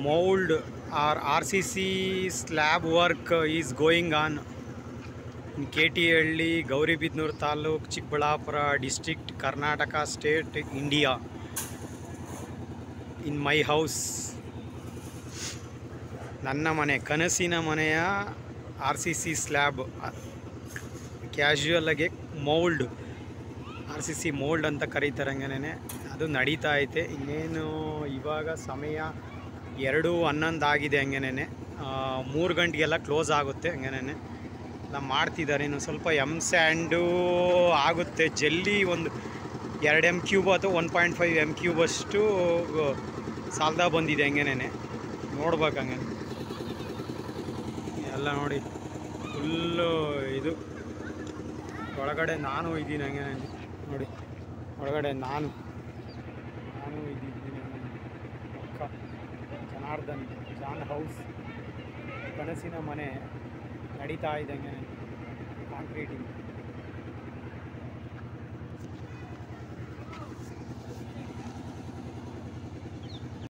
mold or RCC slab work is going on in KTHಳ್ಳಿ, Gauribidnur Taluk, Chikbalapura district, Karnataka state, India. In my house, ನನ್ನ ಮನೆ, ಕನಸಿನ ಮನೆಯ RCC slab, casual ಆಗಿ mould, RCC mould ಅಂತ ಕರೀತಾರೆ. ಹಂಗೇನೆ ಅದು ನಡೀತಾ ಐತೆ. ಇನ್ನೇನು ಇವಾಗ ಸಮಯ 2:11 ಆಗಿದೆ. ಹಂಗೇನೆ 3 ಗಂಟೆಗೆಲ್ಲ ಕ್ಲೋಸ್ ಆಗುತ್ತೆ. ಹಂಗೇನೆ ಎಲ್ಲ ಮಾಡ್ತಿದ್ದಾರೆ. ಇನ್ನು ಸ್ವಲ್ಪ ಸ್ಯಾಂಡು ಆಗುತ್ತೆ. ಜಲ್ಲಿ ಒಂದು 2 m³ ಅಥವಾ 1.5 m³ ಅಷ್ಟು ಸಾಲ್ದ ಬಂದಿದೆ. ಹಂಗೇನೆ ನೋಡ್ಬೇಕು. ಹಂಗೆ ಎಲ್ಲ ನೋಡಿ ಫುಲ್ಲು ಇದು ಒಳಗಡೆ ನಾನು ಇದ್ದೀನಿ. ಹಂಗೆ ನೋಡಿ ಒಳಗಡೆ ನಾನು ಇದ್ದೀನಿ. ಪಕ್ಕ ಜನಾರ್ದನ್ ಜಾನ್ ಹೌಸ್, ಕನಸಿನ ಮನೆ ನಡೀತಾ ಇದೆ. ಹಂಗೆ ಕಾಂಕ್ರೀಟಿಂಗ್